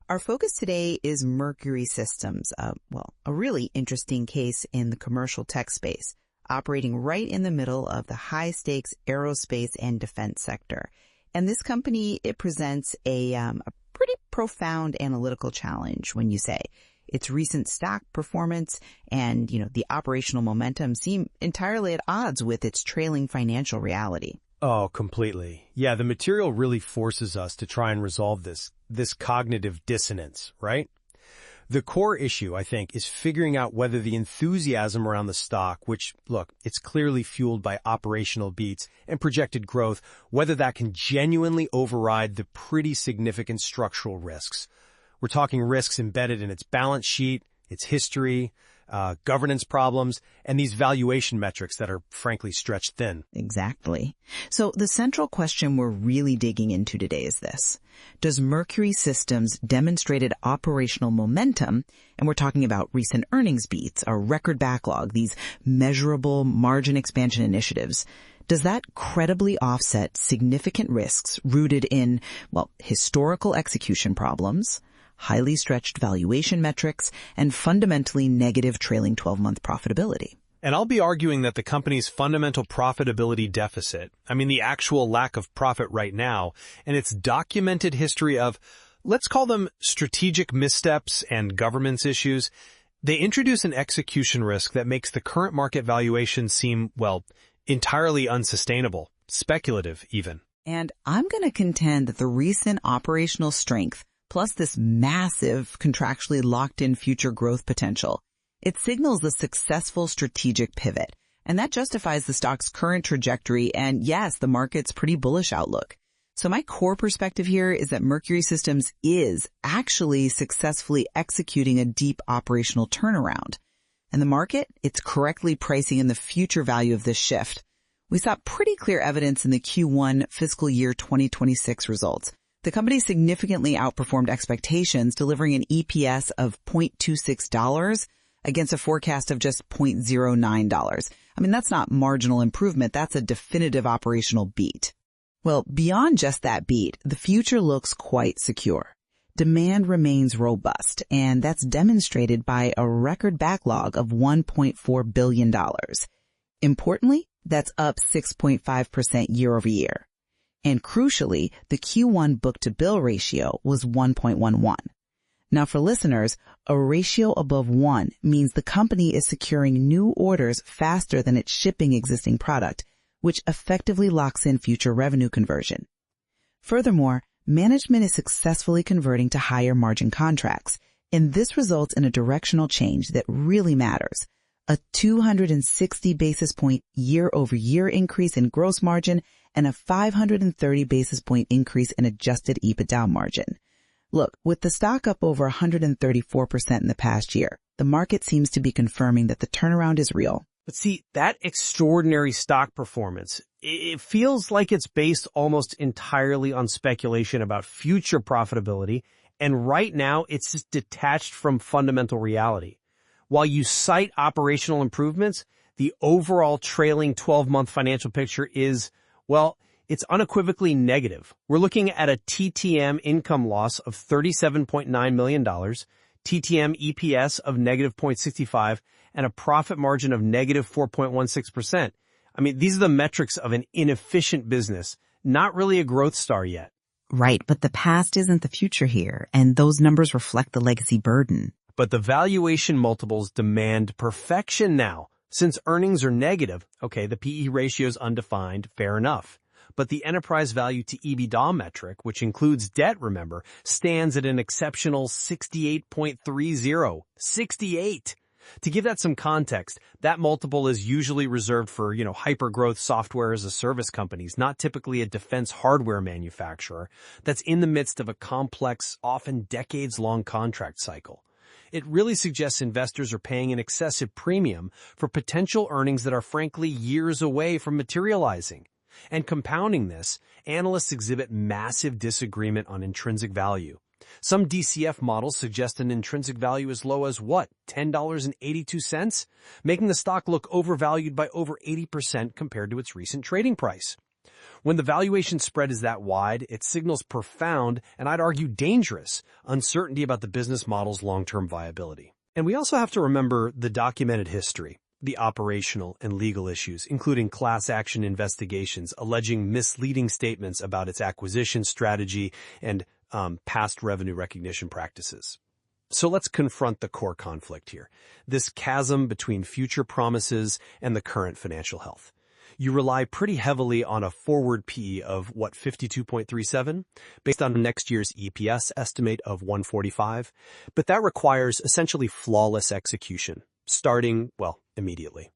Our focus today is Mercury Systems, a really interesting case in the commercial tech space, operating right in the middle of the high-stakes aerospace and defense sector. And this company, it presents a pretty profound analytical challenge when you say its recent stock performance and, the operational momentum seem entirely at odds with its trailing financial reality. Oh, completely. Yeah, the material really forces us to try and resolve this cognitive dissonance, right? The core issue, I think, is figuring out whether the enthusiasm around the stock, which, look, it's clearly fueled by operational beats and projected growth, whether that can genuinely override the pretty significant structural risks. We're talking risks embedded in its balance sheet, its history, governance problems, and these valuation metrics that are frankly stretched thin. Exactly. So the central question we're really digging into today is this. Does Mercury Systems' demonstrated operational momentum, and we're talking about recent earnings beats, a record backlog, these measurable margin expansion initiatives, does that credibly offset significant risks rooted in, historical execution problems, highly stretched valuation metrics, and fundamentally negative trailing 12-month profitability? And I'll be arguing that the company's fundamental profitability deficit, the actual lack of profit right now, and its documented history of, let's call them strategic missteps and governance issues, they introduce an execution risk that makes the current market valuation seem, entirely unsustainable, speculative even. And I'm going to contend that the recent operational strength plus this massive contractually locked-in future growth potential, it signals the successful strategic pivot. And that justifies the stock's current trajectory and, yes, the market's pretty bullish outlook. So my core perspective here is that Mercury Systems is actually successfully executing a deep operational turnaround. And the market, it's correctly pricing in the future value of this shift. We saw pretty clear evidence in the Q1 fiscal year 2026 results. The company significantly outperformed expectations, delivering an EPS of $0.26 against a forecast of just $0.09. That's not marginal improvement. That's a definitive operational beat. Well, beyond just that beat, the future looks quite secure. Demand remains robust, and that's demonstrated by a record backlog of $1.4 billion. Importantly, that's up 6.5% year over year. And crucially, the Q1 book-to-bill ratio was 1.11. Now for listeners, a ratio above 1 means the company is securing new orders faster than it's shipping existing product, which effectively locks in future revenue conversion. Furthermore, management is successfully converting to higher margin contracts, and this results in a directional change that really matters. A 260 basis point year-over-year increase in gross margin and a 530 basis point increase in adjusted EBITDA margin. Look, with the stock up over 134% in the past year, the market seems to be confirming that the turnaround is real. But see, that extraordinary stock performance, it feels like it's based almost entirely on speculation about future profitability, and right now it's just detached from fundamental reality. While you cite operational improvements, the overall trailing 12-month financial picture is, it's unequivocally negative. We're looking at a TTM income loss of $37.9 million, TTM EPS of negative 0.65, and a profit margin of negative 4.16%. These are the metrics of an inefficient business, not really a growth star yet. Right, but the past isn't the future here, and those numbers reflect the legacy burden. But the valuation multiples demand perfection now. Since earnings are negative, the PE ratio is undefined, fair enough. But the enterprise value to EBITDA metric, which includes debt, remember, stands at an exceptional 68.30. 68! To give that some context, that multiple is usually reserved for, hyper-growth software as a service companies, not typically a defense hardware manufacturer that's in the midst of a complex, often decades-long contract cycle. It really suggests investors are paying an excessive premium for potential earnings that are frankly years away from materializing. And compounding this, analysts exhibit massive disagreement on intrinsic value. Some DCF models suggest an intrinsic value as low as $10.82, making the stock look overvalued by over 80% compared to its recent trading price. When the valuation spread is that wide, it signals profound, and I'd argue dangerous, uncertainty about the business model's long-term viability. And we also have to remember the documented history, the operational and legal issues, including class action investigations alleging misleading statements about its acquisition strategy and past revenue recognition practices. So let's confront the core conflict here, this chasm between future promises and the current financial health. You rely pretty heavily on a forward PE of, 52.37, based on next year's EPS estimate of 145, but that requires essentially flawless execution, starting, immediately.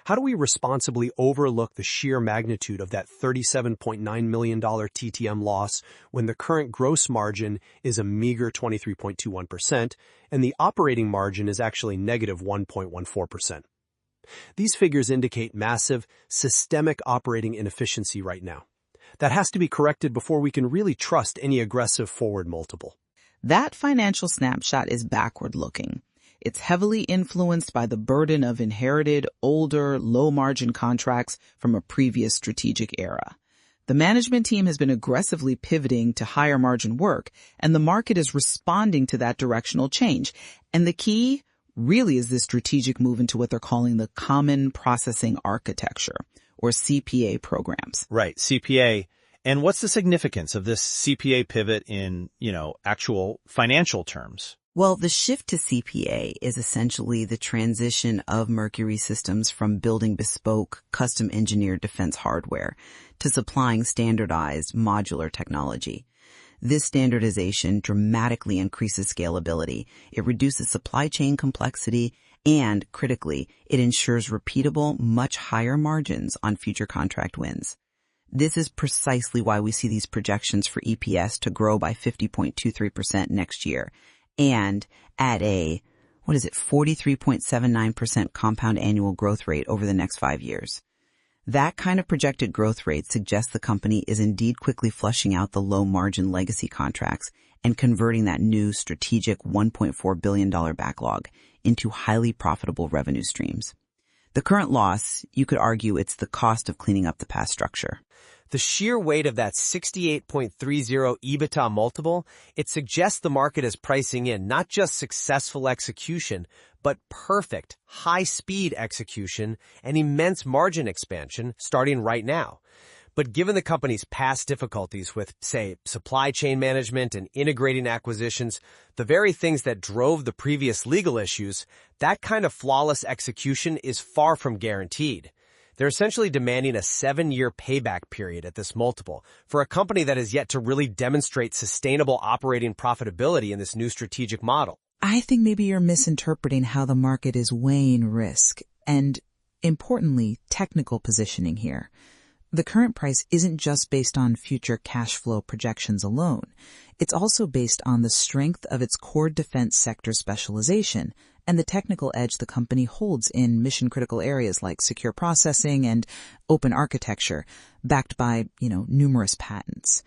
How do we responsibly overlook the sheer magnitude of that $37.9 million TTM loss when the current gross margin is a meager 23.21% and the operating margin is actually negative 1.14%? These figures indicate massive, systemic operating inefficiency right now. That has to be corrected before we can really trust any aggressive forward multiple. That financial snapshot is backward-looking. It's heavily influenced by the burden of inherited, older, low-margin contracts from a previous strategic era. The management team has been aggressively pivoting to higher-margin work, and the market is responding to that directional change. And the key really is this strategic move into what they're calling the Common Processing Architecture, or CPA programs. Right, CPA. And what's the significance of this CPA pivot in, actual financial terms? Well, the shift to CPA is essentially the transition of Mercury Systems from building bespoke, custom-engineered defense hardware to supplying standardized, modular technology. This standardization dramatically increases scalability. It reduces supply chain complexity, and, critically, it ensures repeatable, much higher margins on future contract wins. This is precisely why we see these projections for EPS to grow by 50.23% next year, and at a, 43.79% compound annual growth rate over the next 5 years. That kind of projected growth rate suggests the company is indeed quickly flushing out the low-margin legacy contracts and converting that new strategic $1.4 billion backlog into highly profitable revenue streams. The current loss, you could argue it's the cost of cleaning up the past structure. The sheer weight of that 68.30 EBITDA multiple, it suggests the market is pricing in not just successful execution, but perfect, high-speed execution and immense margin expansion starting right now. But given the company's past difficulties with, say, supply chain management and integrating acquisitions, the very things that drove the previous legal issues, that kind of flawless execution is far from guaranteed. They're essentially demanding a 7-year payback period at this multiple for a company that has yet to really demonstrate sustainable operating profitability in this new strategic model. I think maybe you're misinterpreting how the market is weighing risk and, importantly, technical positioning here. The current price isn't just based on future cash flow projections alone. It's also based on the strength of its core defense sector specialization and the technical edge the company holds in mission-critical areas like secure processing and open architecture, backed by, numerous patents.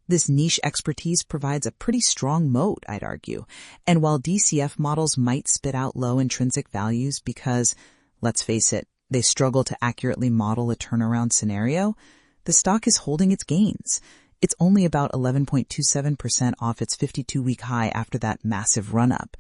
This niche expertise provides a pretty strong moat, I'd argue. And while DCF models might spit out low intrinsic values because, let's face it, they struggle to accurately model a turnaround scenario, the stock is holding its gains. It's only about 11.27% off its 52-week high after that massive run-up.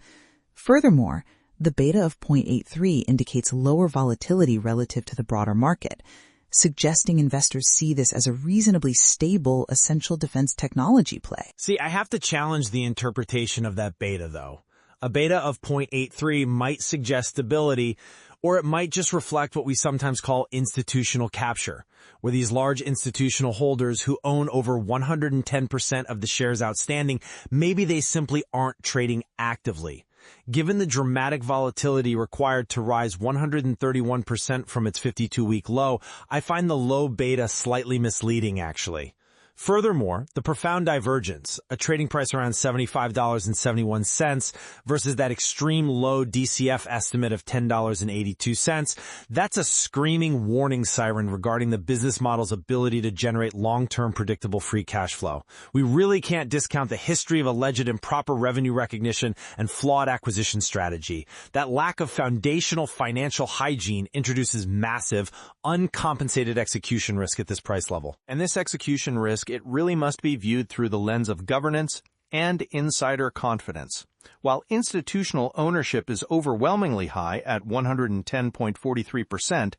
Furthermore, the beta of 0.83 indicates lower volatility relative to the broader market, suggesting investors see this as a reasonably stable essential defense technology play. See, I have to challenge the interpretation of that beta, though. A beta of 0.83 might suggest stability, or it might just reflect what we sometimes call institutional capture, where these large institutional holders who own over 110% of the shares outstanding, maybe they simply aren't trading actively. Given the dramatic volatility required to rise 131% from its 52-week low, I find the low beta slightly misleading, actually. Furthermore, the profound divergence, a trading price around $75.71 versus that extreme low DCF estimate of $10.82, that's a screaming warning siren regarding the business model's ability to generate long-term predictable free cash flow. We really can't discount the history of alleged improper revenue recognition and flawed acquisition strategy. That lack of foundational financial hygiene introduces massive, uncompensated execution risk at this price level. And this execution risk, it really must be viewed through the lens of governance and insider confidence. While institutional ownership is overwhelmingly high at 110.43%,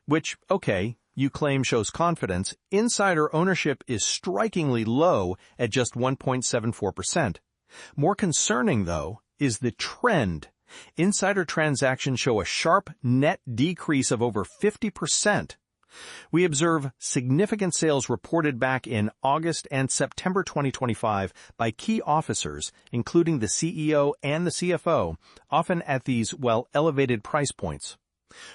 which, okay, you claim shows confidence, insider ownership is strikingly low at just 1.74%. More concerning, though, is the trend. Insider transactions show a sharp net decrease of over 50%. We observe significant sales reported back in August and September 2025 by key officers, including the CEO and the CFO, often at these, elevated price points.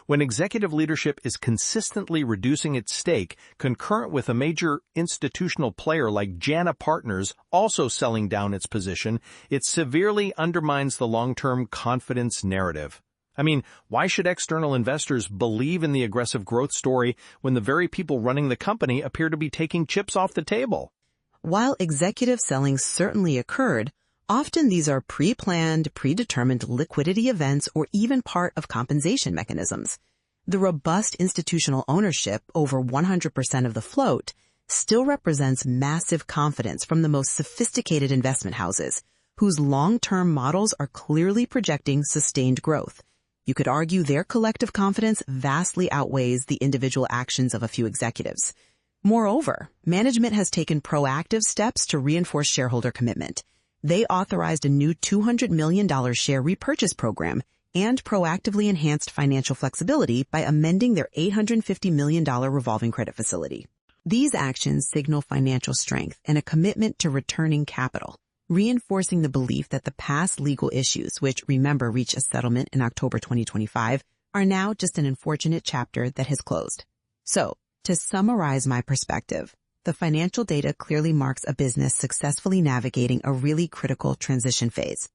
When executive leadership is consistently reducing its stake, concurrent with a major institutional player like JANA Partners also selling down its position, it severely undermines the long-term confidence narrative. I mean, why should external investors believe in the aggressive growth story when the very people running the company appear to be taking chips off the table? While executive selling certainly occurred, often these are pre-planned, predetermined liquidity events or even part of compensation mechanisms. The robust institutional ownership, over 100% of the float, still represents massive confidence from the most sophisticated investment houses, whose long-term models are clearly projecting sustained growth. You could argue their collective confidence vastly outweighs the individual actions of a few executives. Moreover, management has taken proactive steps to reinforce shareholder commitment. They authorized a new $200 million share repurchase program and proactively enhanced financial flexibility by amending their $850 million revolving credit facility. These actions signal financial strength and a commitment to returning capital, reinforcing the belief that the past legal issues, which, remember, reached a settlement in October 2025, are now just an unfortunate chapter that has closed. So, to summarize my perspective, the financial data clearly marks a business successfully navigating a really critical transition phase.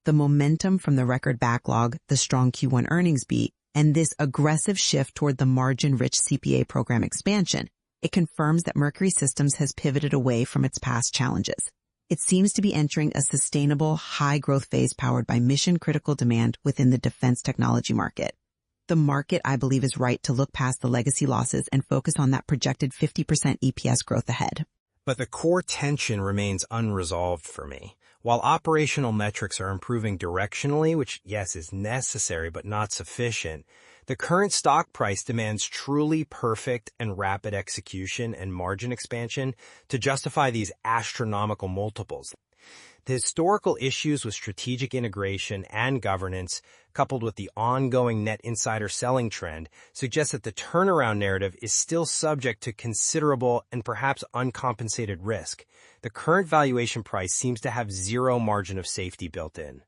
The momentum from the record backlog, the strong Q1 earnings beat, and this aggressive shift toward the margin-rich CPA program expansion, it confirms that Mercury Systems has pivoted away from its past challenges. It seems to be entering a sustainable, high-growth phase powered by mission-critical demand within the defense technology market. The market, I believe, is right to look past the legacy losses and focus on that projected 50% EPS growth ahead. But the core tension remains unresolved for me. While operational metrics are improving directionally, which, yes, is necessary but not sufficient, the current stock price demands truly perfect and rapid execution and margin expansion to justify these astronomical multiples. The historical issues with strategic integration and governance, coupled with the ongoing net insider selling trend, suggest that the turnaround narrative is still subject to considerable and perhaps uncompensated risk. The current valuation price seems to have zero margin of safety built in.